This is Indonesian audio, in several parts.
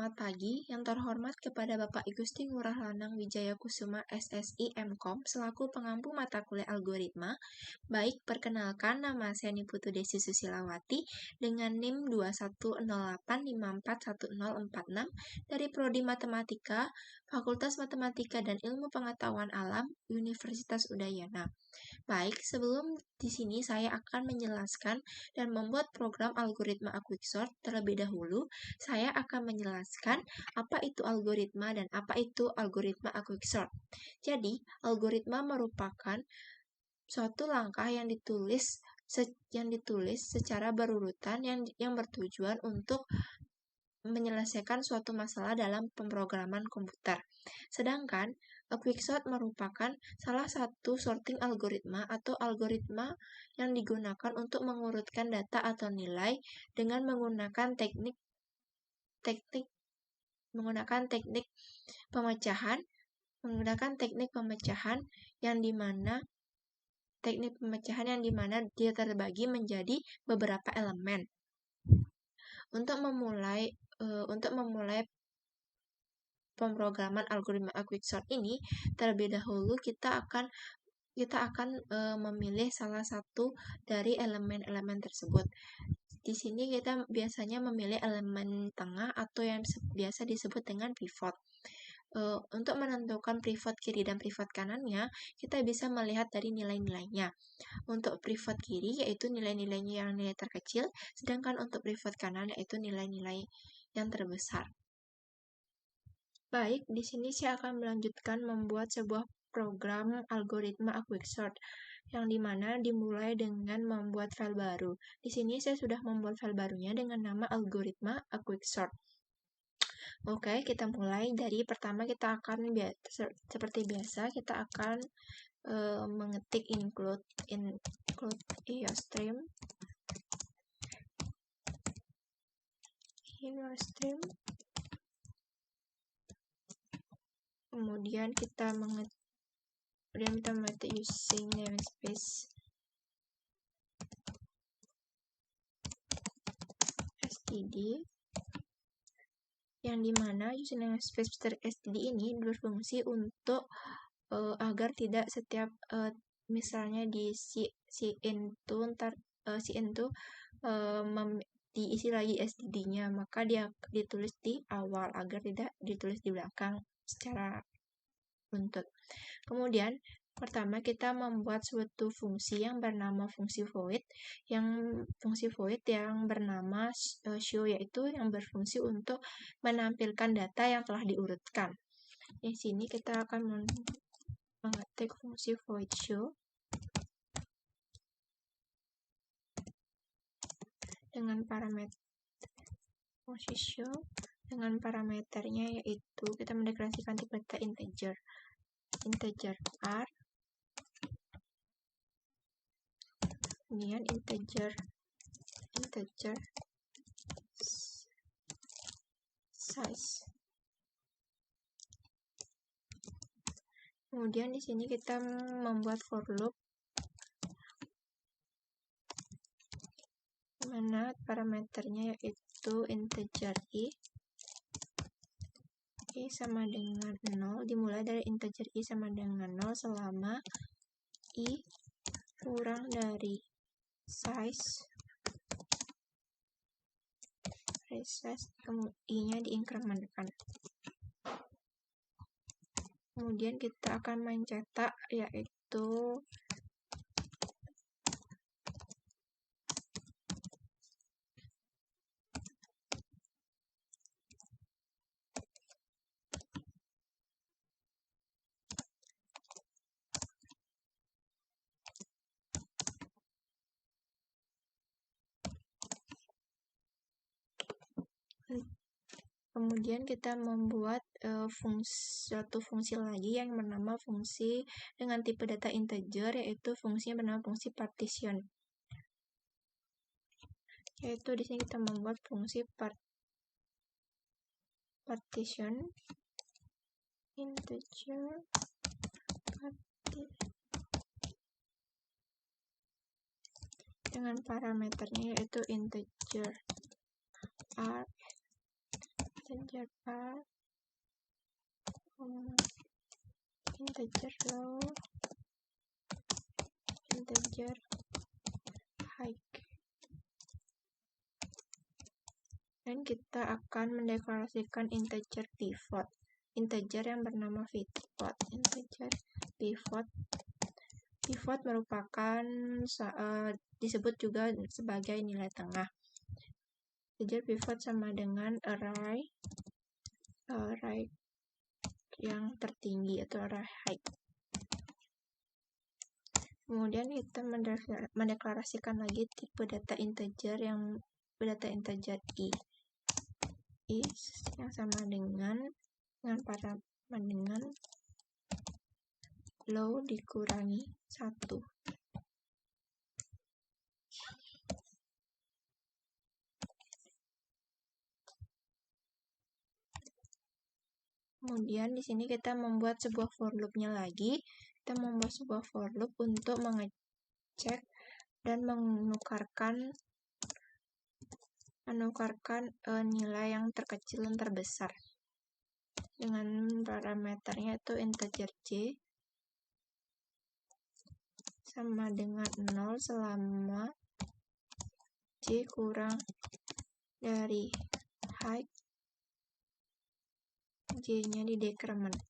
Selamat pagi, yang terhormat kepada Bapak I Gusti Ngurah Lanang Wijaya Kusuma SSI MKom selaku pengampu mata kuliah algoritma. Baik, perkenalkan nama saya Niputu Desi Susilawati dengan NIM 2108541046 dari Prodi Matematika, Fakultas Matematika dan Ilmu Pengetahuan Alam, Universitas Udayana. Baik, sebelum di sini saya akan menjelaskan dan membuat program algoritma quicksort. Terlebih dahulu, saya akan menjelaskan apa itu algoritma dan apa itu algoritma quicksort. Jadi, algoritma merupakan suatu langkah yang ditulis secara berurutan yang bertujuan untuk menyelesaikan suatu masalah dalam pemrograman komputer. Sedangkan quicksort merupakan salah satu sorting algoritma atau algoritma yang digunakan untuk mengurutkan data atau nilai dengan menggunakan teknik pemecahan yang dimana dia terbagi menjadi beberapa elemen. Untuk memulai pemrograman algoritma quicksort ini, terlebih dahulu kita akan memilih salah satu dari elemen-elemen tersebut. Di sini kita biasanya memilih elemen tengah atau yang biasa disebut dengan pivot. Untuk menentukan pivot kiri dan pivot kanannya, kita bisa melihat dari nilai-nilainya. Untuk pivot kiri yaitu nilai-nilainya yang nilai terkecil, sedangkan untuk pivot kanan yaitu nilai-nilai yang terbesar. Baik, di sini saya akan melanjutkan membuat sebuah program algoritma quicksort yang dimana dimulai dengan membuat file baru. Di sini saya sudah membuat file barunya dengan nama algoritma quicksort. Oke, kita mulai dari pertama kita akan seperti biasa kita akan mengetik include IOStream. Kemudian kita mengetik using namespace std, yang dimana using namespace std ini berfungsi untuk agar tidak setiap misalnya di diisi lagi std-nya, maka dia ditulis di awal agar tidak ditulis di belakang secara runtut. Kemudian pertama kita membuat suatu fungsi yang bernama fungsi void yang bernama show, yaitu yang berfungsi untuk menampilkan data yang telah diurutkan. Di sini kita akan mengetik fungsi void show dengan parameternya yaitu kita mendeklarasikan tipe data integer r, kemudian integer size. Kemudian di sini kita membuat for loop mana parameternya yaitu integer i sama dengan 0, dimulai dari integer i sama dengan 0 selama i kurang dari size i-nya diinkrementkan. Kemudian kita akan mencetak yaitu kemudian kita membuat suatu fungsi lagi yang bernama fungsi dengan tipe data integer, yaitu fungsinya bernama fungsi partition. Yaitu di sini kita membuat fungsi partition integer dengan parameternya yaitu integer r integer r, integer low, integer high. Dan kita akan mendeklarasikan integer pivot, integer yang bernama pivot. Integer pivot merupakan disebut juga sebagai nilai tengah. Integer pivot sama dengan array yang tertinggi atau array high. Kemudian kita mendeklarasikan lagi tipe data integer yang data integer is yang sama dengan low dikurangi 1. Kemudian di sini kita membuat sebuah for loop-nya lagi. Kita membuat sebuah for loop untuk mengecek dan menukarkan nilai yang terkecil dan terbesar dengan parameternya itu integer j sama dengan 0 selama j kurang dari height, j-nya diinkrementkan.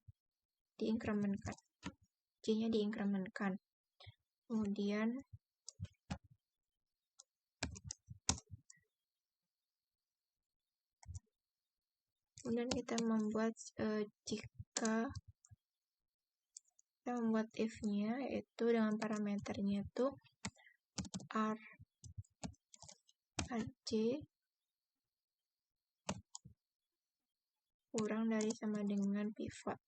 J-nya diinkrementkan. Kemudian kita membuat if-nya, yaitu dengan parameternya itu rj kurang dari sama dengan pivot.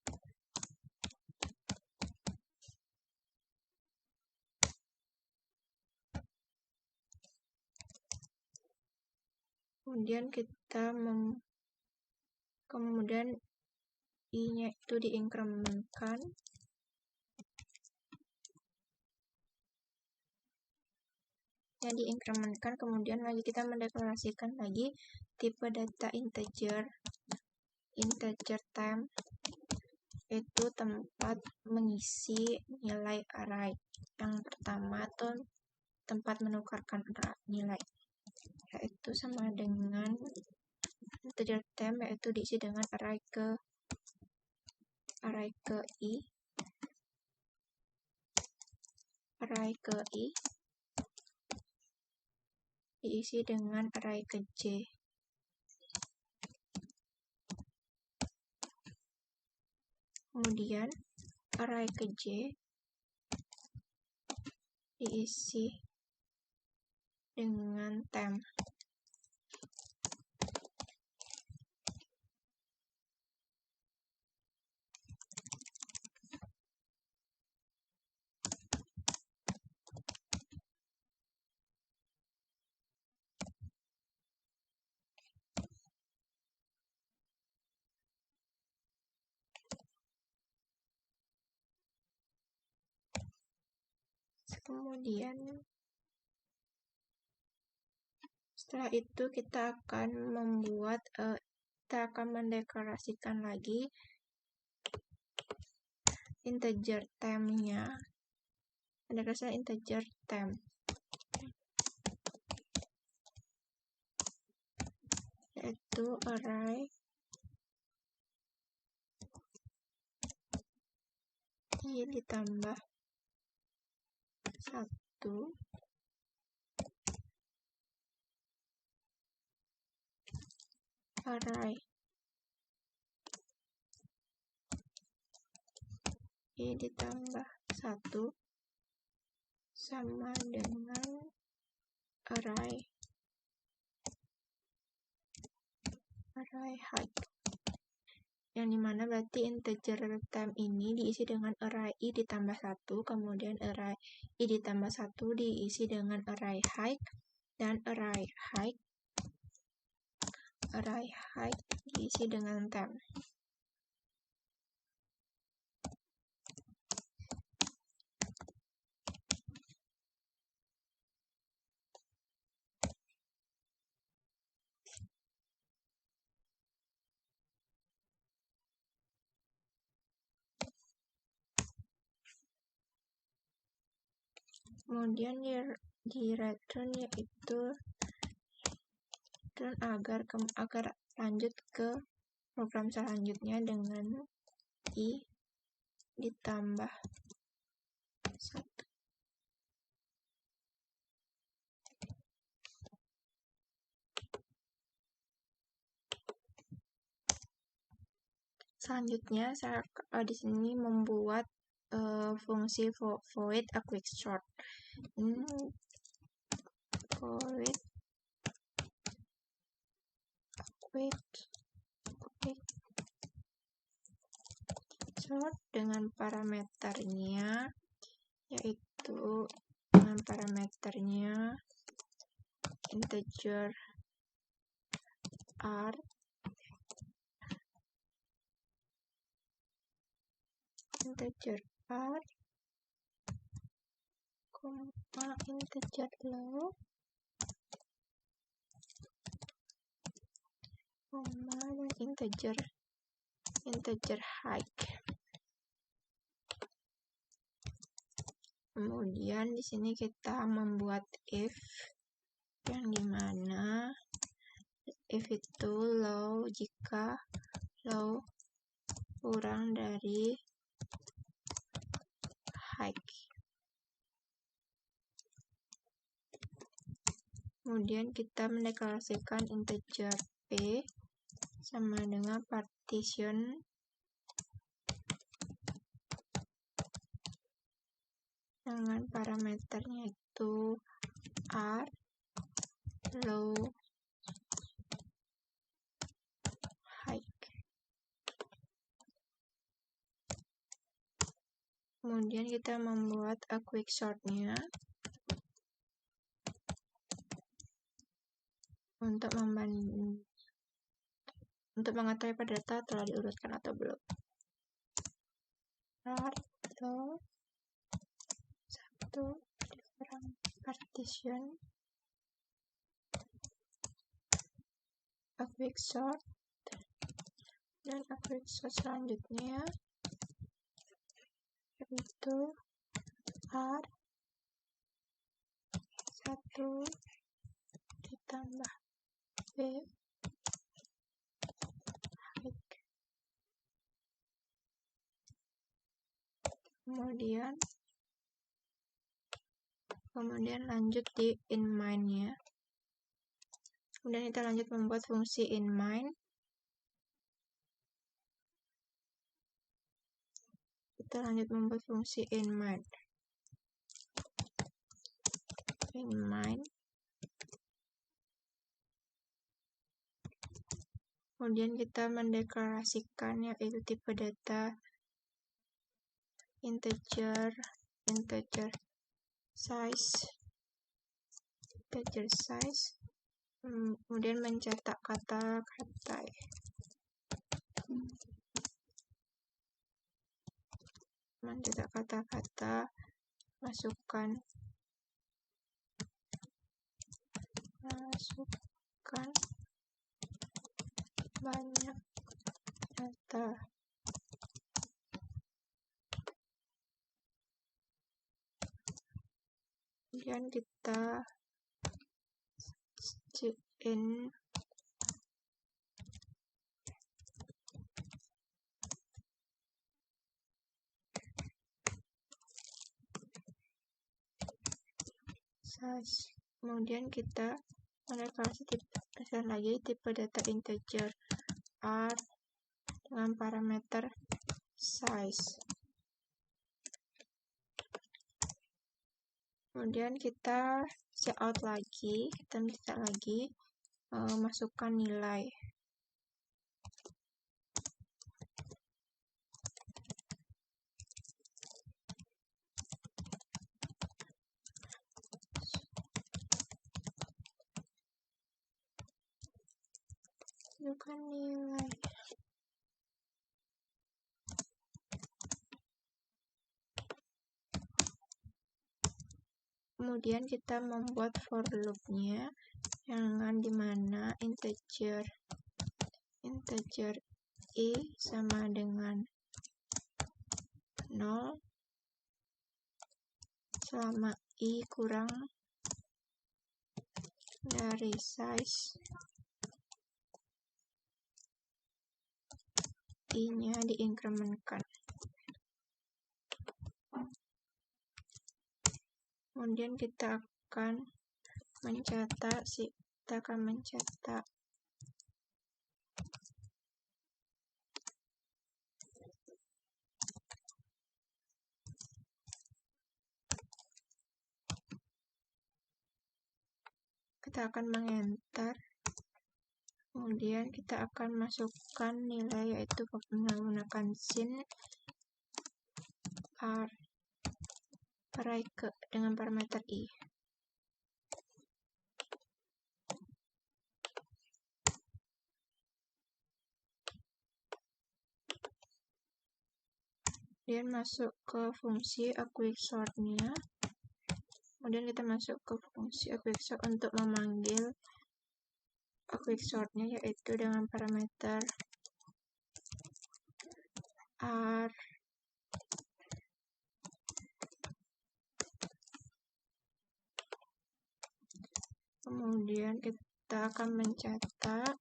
Kemudian kemudian i-nya itu diinkrementkan. Kemudian lagi kita mendeklarasikan lagi tipe data integer temp, itu tempat mengisi nilai array. Yang pertama itu tempat menukarkan nilai, yaitu sama dengan integer temp, yaitu diisi dengan array ke i, diisi dengan array ke j. Kemudian array ke j diisi dengan temp. Kemudian setelah itu kita akan mendeklarasikan lagi integer temp-nya. Mendeklarasikan integer temp, yaitu array i ditambah 1 array i ditambah 1 sama dengan array height, yang dimana berarti integer temp ini diisi dengan array i ditambah 1, kemudian array i ditambah 1 diisi dengan array height, dan array height diisi dengan temp. Kemudian di return yaitu return agar lanjut ke program selanjutnya dengan i ditambah 1. Selanjutnya saya di sini membuat fungsi void a quick sort. Void quick sort dengan parameternya yaitu integer r integer low, dan integer high. Kemudian di sini kita membuat if yang dimana if itu low jika low kurang dari high. Kemudian kita mendeklarasikan integer p sama dengan partition dengan parameternya itu r low high. Kemudian kita membuat a quick sortnya untuk mengetahui pada data telah diurutkan atau belum. Low 1 dikurang partition a quick sort, dan a quick sort selanjutnya yaitu r 1 ditambah p high. Kemudian lanjut di inMind-nya. Kemudian kita lanjut membuat fungsi inMind. Kemudian kita mendeklarasikan yaitu tipe data integer size. Kemudian mencetak kata-kata. Masukkan banyak data. Kemudian kita in size. Kemudian kita mendeklarasikan lagi tipe data integer r dengan parameter size. Kemudian kita cout lagi, masukkan nilai. Kemudian kita membuat for loop-nya yang dimana integer i sama dengan 0 selama I kurang dari size I-nya diinkrementkan. Kemudian kita akan mencetak kita akan mengenter, kemudian kita akan masukkan nilai yaitu menggunakan sin r dengan parameter i. Kemudian masuk ke fungsi quicksort-nya. Kemudian kita masuk ke fungsi quicksort untuk memanggil quicksort-nya yaitu dengan parameter r. Kemudian kita akan mencetak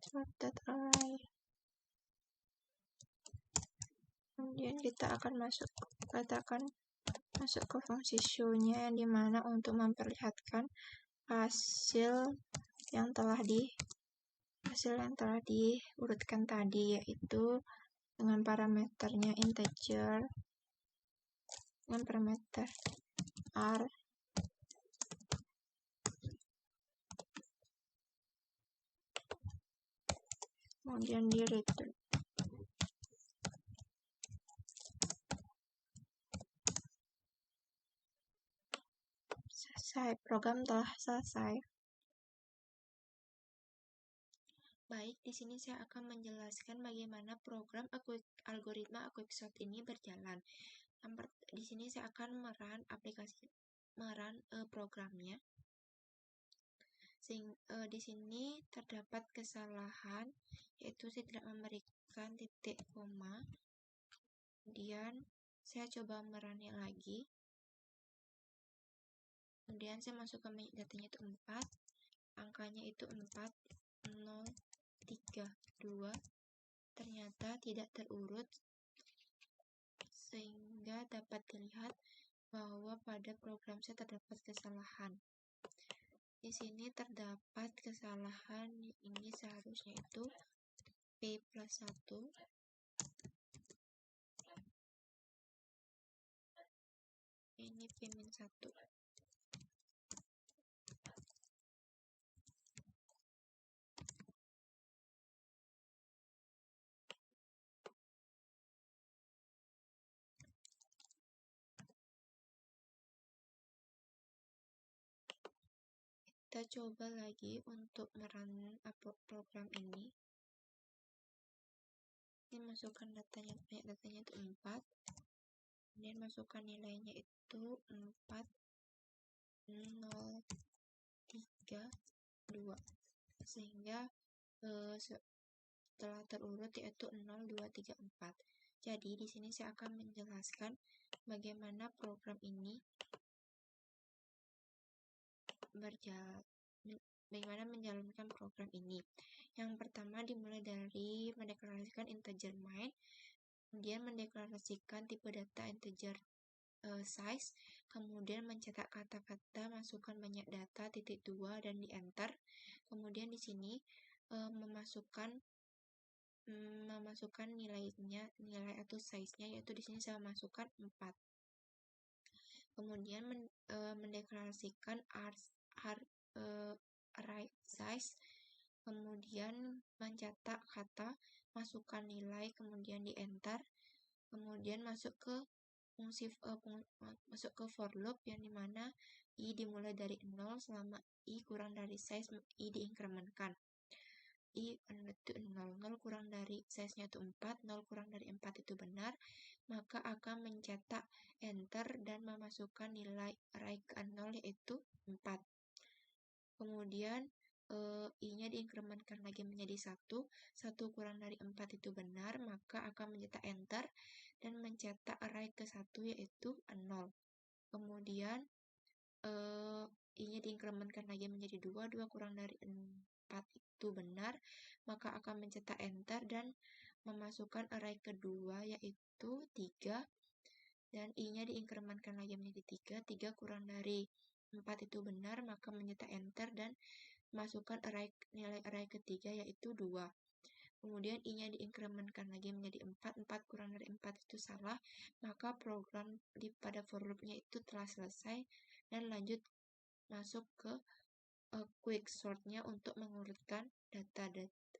sorted array. Kemudian kita akan masuk ke fungsi show-nya, yang dimana untuk memperlihatkan hasil yang telah diurutkan tadi, yaitu dengan parameternya integer dengan parameter r. Kemudian di return. Selesai, program telah selesai. Baik, di sini saya akan menjelaskan bagaimana program algoritma quicksort ini berjalan. Di sini saya akan merun programnya. Di sini terdapat kesalahan, yaitu saya tidak memberikan titik koma. Kemudian saya coba merunnya lagi. Kemudian saya masukkan datanya itu 4, angkanya itu 4, 0, 3, 2. Ternyata tidak terurut, sehingga dapat dilihat bahwa pada program saya terdapat kesalahan. Di sini terdapat kesalahan, ini seharusnya itu P plus 1. Ini P min 1. Kita coba lagi untuk merun program ini. Ini masukkan datanya itu 4. Kemudian masukkan nilainya itu 4, 0, 3, 2. Sehingga setelah terurut yaitu 0, 2, 3, 4. Jadi di sini saya akan menjelaskan bagaimana program ini bagaimana menjalankan program ini. Yang pertama dimulai dari mendeklarasikan integer main, kemudian mendeklarasikan tipe data integer size, kemudian mencetak kata-kata, masukkan banyak data, titik 2 dan di enter. Kemudian di sini memasukkan nilai atau size-nya, yaitu di sini saya masukkan 4. Kemudian mendeklarasikan array size, kemudian mencetak kata, masukkan nilai, kemudian di enter. Kemudian masuk ke for loop, yang dimana I dimulai dari 0 selama I kurang dari size I diinkrementkan. I itu 0, 0 kurang dari size-nya itu 4, 0 kurang dari 4 itu benar, maka akan mencetak enter dan memasukkan nilai array ke 0 yaitu 4. Kemudian I-nya diinkrementkan lagi menjadi 1, 1 kurang dari 4 itu benar, maka akan mencetak enter dan mencetak array ke 1 yaitu 0. Kemudian I-nya diinkrementkan lagi menjadi 2, 2 kurang dari 4 itu benar, maka akan mencetak enter dan memasukkan array kedua yaitu 3, dan I-nya diinkrementkan lagi menjadi 3, 3 kurang dari 4 itu benar, maka mencetak enter dan masukkan nilai array ketiga yaitu 2. Kemudian I-nya diinkrementkan lagi menjadi 4, 4 kurang dari 4 itu salah, maka program pada for loop-nya itu telah selesai dan lanjut masuk ke quick sort-nya untuk mengurutkan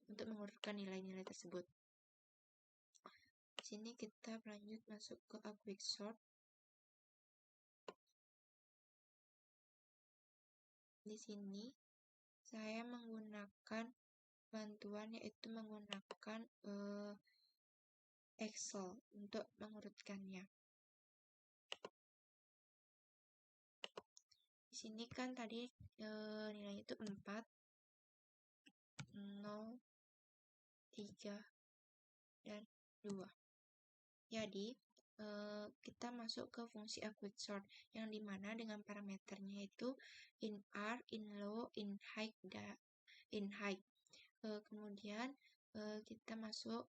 untuk mengurutkan nilai-nilai tersebut. Di sini kita lanjut masuk ke quick sort. Di sini saya menggunakan bantuan yaitu menggunakan Excel untuk mengurutkannya. Di sini kan tadi nilainya itu 4, 0, 3, dan 2. Jadi kita masuk ke fungsi quick sort yang dimana dengan parameternya itu in R, in low, in high, kemudian kita masuk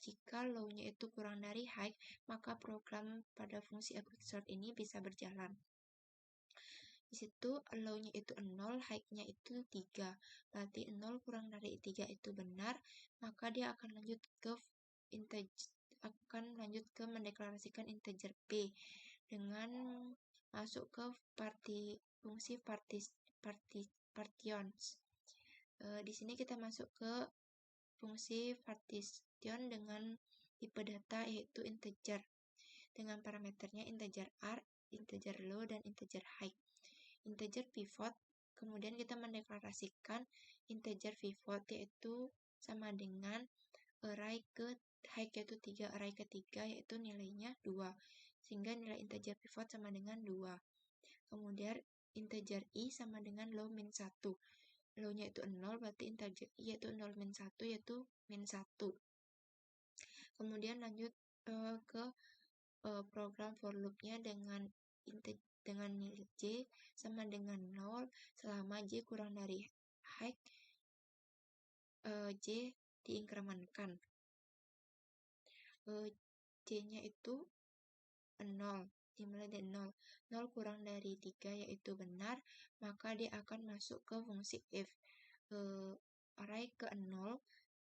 jika low-nya itu kurang dari high, maka program pada fungsi quick sort ini bisa berjalan. Di situ low-nya itu 0, high-nya itu 3. Berarti 0 kurang dari 3 itu benar, maka dia akan lanjut ke mendeklarasikan integer p dengan masuk ke fungsi partitions. Di sini kita masuk ke fungsi partition dengan tipe data yaitu integer dengan parameternya integer R, integer low, dan integer high. Integer pivot, kemudian kita mendeklarasikan integer pivot yaitu sama dengan array ke high yaitu 3, array ketiga yaitu nilainya 2, sehingga nilai integer pivot sama dengan 2. Kemudian integer I sama dengan low min 1. Low-nya itu 0, berarti integer I yaitu 0 min 1 yaitu min 1. Kemudian lanjut ke program for loop-nya dengan nilai J sama dengan 0 selama J kurang dari high, J diinkrementkan. J-nya itu 0, dimulai dari 0. 0 kurang dari 3 yaitu benar, maka dia akan masuk ke fungsi if. Array ke 0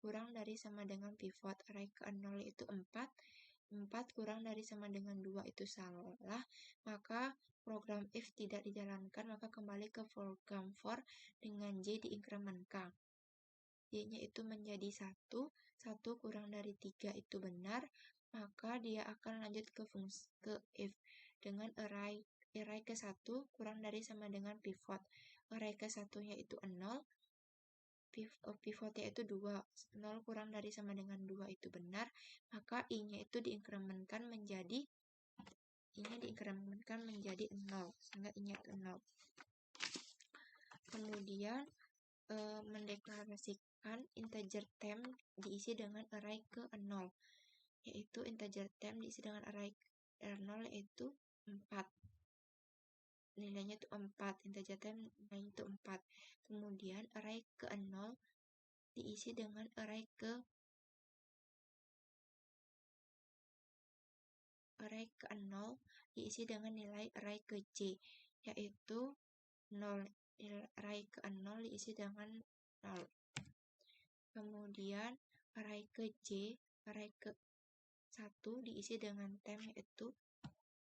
kurang dari sama dengan pivot. Array ke 0 itu 4. 4 kurang dari sama dengan 2 itu salah, maka program if tidak dijalankan, maka kembali ke program for dengan J diinkrementkan. J-nya itu menjadi 1, 1 kurang dari 3 itu benar, maka dia akan lanjut ke fungsi ke if dengan array ke 1 kurang dari sama dengan pivot. Array ke 1-nya itu 0, pivotnya itu 2, 0 kurang dari sama dengan 2 itu benar, maka I-nya itu diinkrementkan menjadi 0, sehingga I-nya itu 0. Kemudian mendeklarasikan integer temp diisi dengan array ke 0, yaitu integer temp diisi dengan array ke 0 yaitu 4. Nilainya itu 4, integer temp nilainya itu 4. Kemudian array ke 0 diisi dengan array ke 0 diisi dengan nilai array ke J, yaitu 0. Array ke 0 diisi dengan 0. Kemudian array ke J, array ke 1 diisi dengan temp yaitu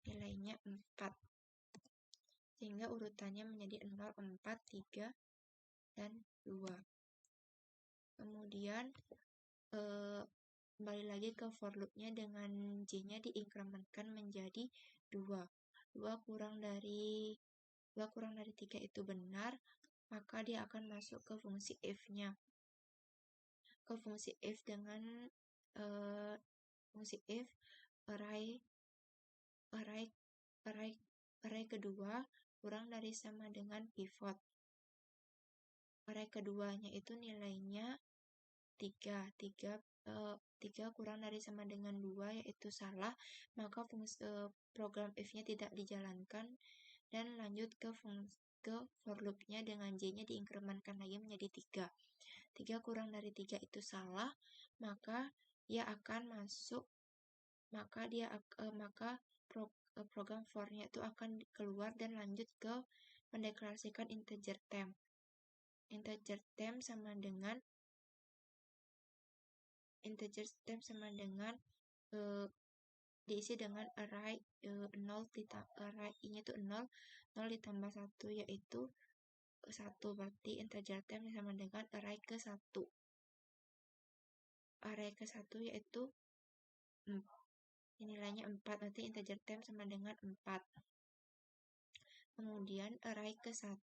nilainya 4. Sehingga urutannya menjadi 0, 4, 3, dan 2. Kemudian kembali lagi ke for loop-nya dengan J-nya diinkrementkan menjadi 2. 2 kurang dari 2 kurang dari 3 itu benar, maka dia akan masuk ke fungsi if-nya. Ke fungsi if dengan fungsi if array kedua kurang dari sama dengan pivot. Array keduanya itu nilainya 3 kurang dari sama dengan 2 yaitu salah, maka program if-nya tidak dijalankan dan lanjut ke for loop-nya dengan j-nya diinkrementkan lagi menjadi 3. 3 kurang dari 3 itu salah, maka dia akan masuk, program for-nya itu akan keluar dan lanjut ke mendeklarasikan integer temp. Integer temp sama dengan diisi dengan array 0 array i-nya itu 0 ditambah 1 yaitu 1, berarti integer temp sama dengan array ke 1. Array ke 1 yaitu nilainya 4, nanti integer temp sama dengan 4. Kemudian array ke 1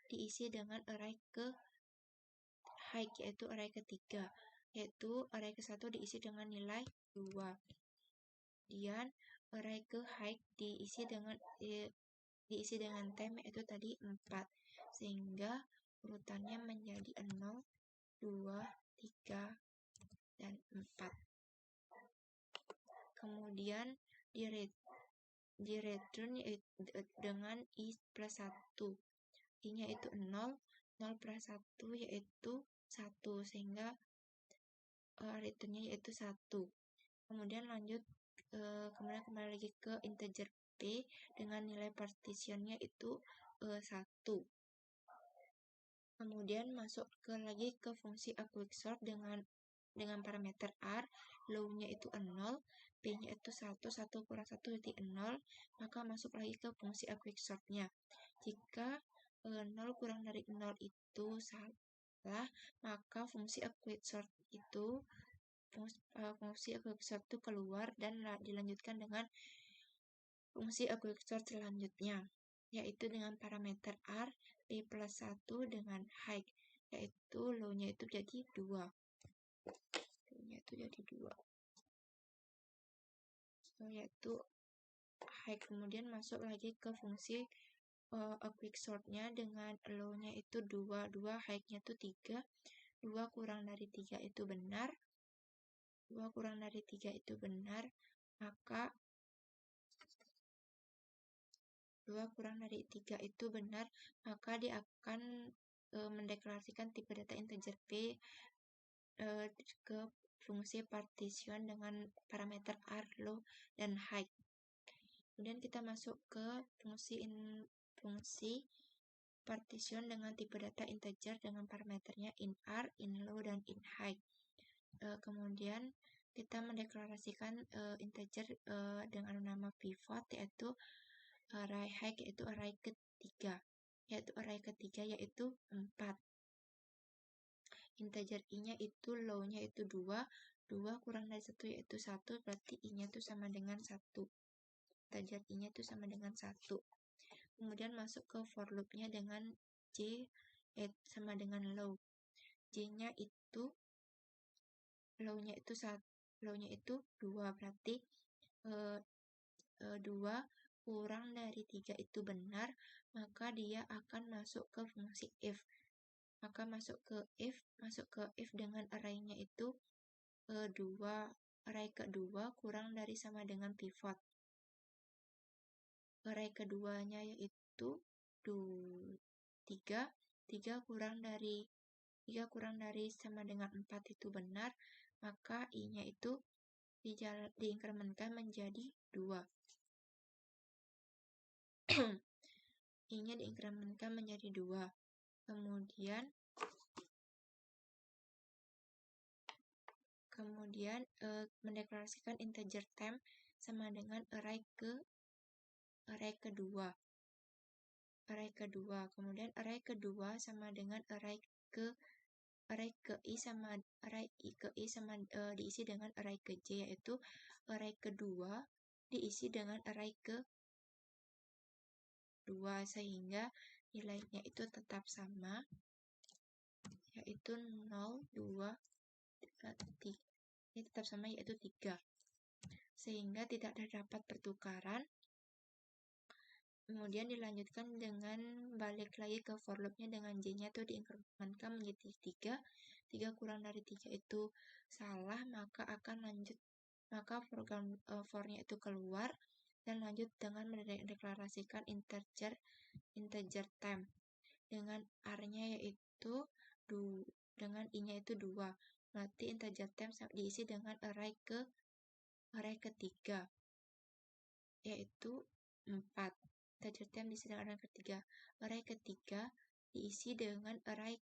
diisi dengan array ke high yaitu array ketiga, yaitu array ke 1 diisi dengan nilai 2. Kemudian array ke high diisi dengan temp yaitu tadi 4, sehingga urutannya menjadi 0, 2, 3, dan 4. Kemudian di return dengan i plus 1. I-nya itu 0 plus 1 yaitu 1, sehingga returnnya yaitu 1. Kemudian kembali lagi ke integer p dengan nilai partitionnya itu 1. Kemudian masuk lagi ke fungsi quicksort dengan parameter r, low-nya itu 0, p-nya itu 1 kurang 1 jadi 0, maka masuk lagi ke fungsi quicksort-nya. Jika 0 kurang dari 0 itu salah, maka fungsi quicksort itu keluar dan dilanjutkan dengan fungsi quicksort selanjutnya, yaitu dengan parameter r, p plus 1 dengan high, yaitu low-nya itu jadi 2. Yaitu high. Kemudian masuk lagi ke fungsi quicksort-nya dengan low-nya itu 2, high-nya itu 3, 2 kurang dari 3 itu benar, maka 2 kurang dari 3 itu benar, maka dia akan mendeklarasikan tipe data integer p ke fungsi partition dengan parameter r, low, dan high. Kemudian kita masuk ke fungsi partition dengan tipe data integer dengan parameternya in r, in low, dan in high. Kemudian kita mendeklarasikan integer dengan nama pivot, yaitu array high, yaitu array ketiga, yaitu 4. Integer i-nya itu low-nya itu 2 kurang dari 1 yaitu 1, berarti i-nya itu sama dengan 1. Integer i-nya itu sama dengan 1. Kemudian masuk ke for loop-nya dengan j sama dengan low. J-nya itu low-nya itu 2, berarti 2 kurang dari 3 itu benar, maka dia akan masuk ke fungsi if. Maka masuk ke if dengan array-nya itu 2, array kedua kurang dari sama dengan pivot. Array keduanya yaitu 3 kurang dari sama dengan 4 itu benar, maka i-nya itu diinkrementkan menjadi 2. I-nya diinkrementkan menjadi 2. Kemudian mendeklarasikan integer temp sama dengan array kedua. Kemudian array kedua sama dengan array ke i sama diisi dengan array ke j, yaitu array kedua diisi dengan array ke 2, sehingga nilainya itu tetap sama, yaitu 0, 2, 3. Ini tetap sama, yaitu 3. Sehingga tidak terdapat pertukaran. Kemudian dilanjutkan dengan balik lagi ke for loop-nya dengan J-nya itu diinkrementkan menjadi 3. 3 kurang dari 3 itu salah, maka program for-nya itu keluar dan lanjut dengan mendeklarasikan integer temp dengan R-nya yaitu dengan I-nya itu 2. Berarti integer temp diisi dengan array ketiga yaitu 4. Integer temp diisi dengan array ketiga. Array ketiga diisi dengan array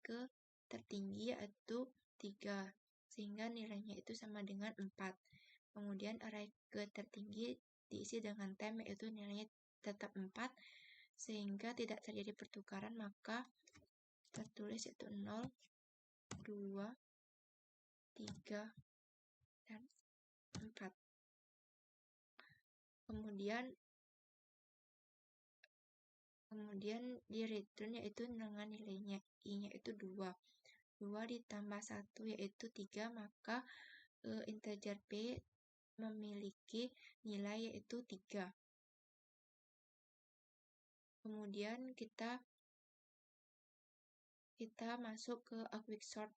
tertinggi yaitu 3. Sehingga nilainya itu sama dengan 4. Kemudian array tertinggi diisi dengan temp yaitu nilainya tetap 4. Sehingga tidak terjadi pertukaran, maka tertulis itu 0, 2, 3, dan 4. Kemudian di return yaitu dengan nilainya I-nya itu 2. 2 ditambah 1 yaitu 3, maka integer P memiliki nilai yaitu 3. Kemudian kita masuk ke quicksort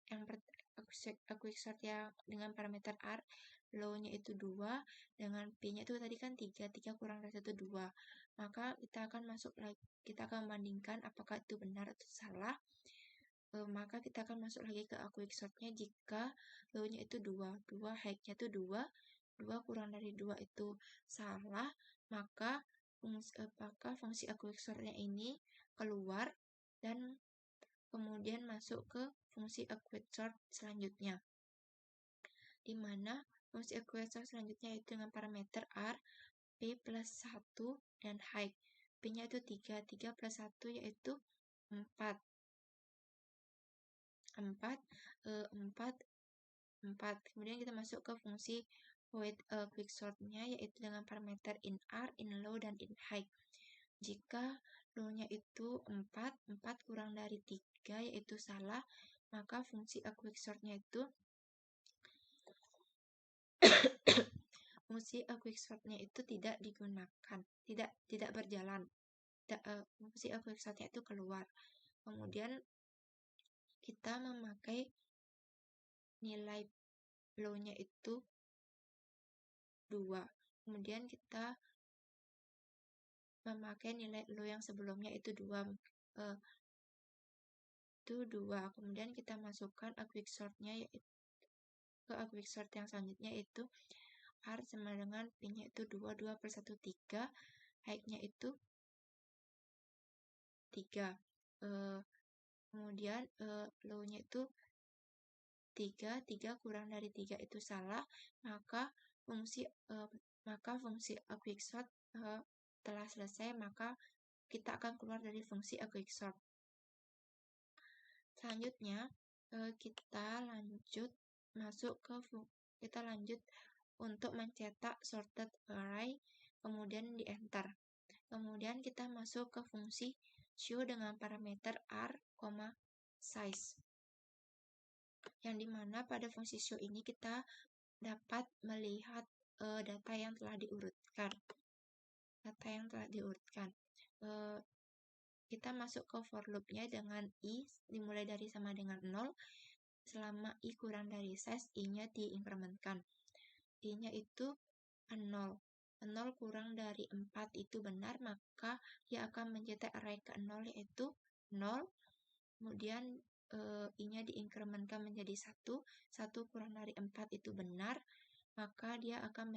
yang dengan parameter R, low-nya itu 2, dengan P-nya itu tadi kan 3 kurang dari 1, 2. Maka kita akan membandingkan apakah itu benar atau salah. Maka kita akan masuk lagi ke quicksort-nya jika low-nya itu 2, high-nya itu 2 kurang dari 2 itu salah, maka fungsi quicksort-nya ini keluar dan kemudian masuk ke fungsi quicksort selanjutnya, di mana fungsi quicksort selanjutnya itu dengan parameter R, P plus 1, dan high. P-nya itu 3 plus 1 yaitu 4. 4. Kemudian kita masuk ke fungsi quicksort-nya yaitu dengan parameter in R, in low, dan in high. Jika low-nya itu 4 kurang dari 3 yaitu salah, maka fungsi quicksort-nya itu tidak digunakan, tidak berjalan. Fungsi quicksort-nya itu keluar. Kemudian kita memakai nilai low-nya itu 2. Kemudian kita memakai nilai low yang sebelumnya itu 2. Kemudian kita masukkan quicksort-nya yaitu ke quicksort yang selanjutnya itu R sama dengan P-nya itu 2 per 1, 3. High-nya itu 3. Kemudian low-nya itu 3 kurang dari 3 itu salah, maka fungsi quicksort telah selesai, maka kita akan keluar dari fungsi quicksort. Selanjutnya kita lanjut untuk mencetak sorted array, kemudian di enter. Kemudian kita masuk ke fungsi show dengan parameter R, size. Yang dimana pada fungsi show ini kita dapat melihat data yang telah diurutkan. Kita masuk ke for loop-nya dengan I dimulai dari sama dengan 0. Selama I kurang dari size, I-nya diinkrementkan. I-nya itu 0. 0 kurang dari 4 itu benar, maka dia akan mencetak array ke 0 yaitu 0. Kemudian I-nya diinkrementkan menjadi 1. 1 kurang dari 4 itu benar, maka dia akan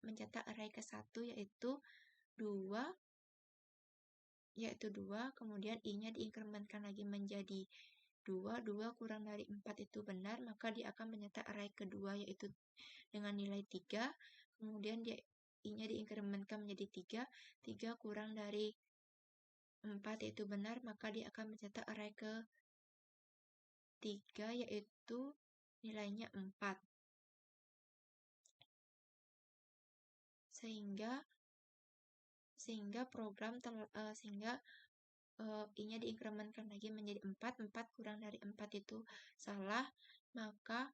mencetak array ke 1 yaitu 2. Kemudian I-nya diinkrementkan lagi menjadi 2 kurang dari 4 itu benar, maka dia akan mencetak array kedua yaitu dengan nilai 3. Kemudian I-nya diinkrementkan menjadi 3 kurang dari 4 itu benar, maka dia akan mencetak array ke 3 yaitu nilainya 4. Sehingga sehingga I-nya diinkrementkan lagi menjadi 4 kurang dari 4 itu salah, maka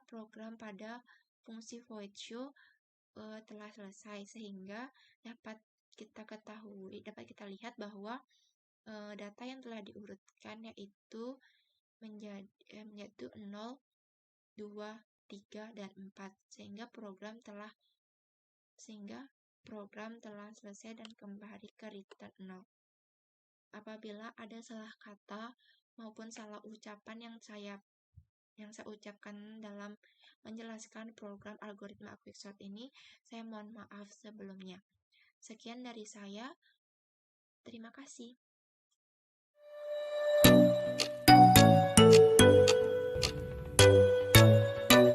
program pada fungsi void show telah selesai, sehingga dapat kita lihat bahwa data yang telah diurutkan yaitu menjadi 0, 2, 3, dan 4, sehingga program telah selesai dan kembali ke return 0. Apabila ada salah kata maupun salah ucapan yang saya ucapkan dalam menjelaskan program algoritma quicksort ini, saya mohon maaf sebelumnya. Sekian dari saya. Terima kasih.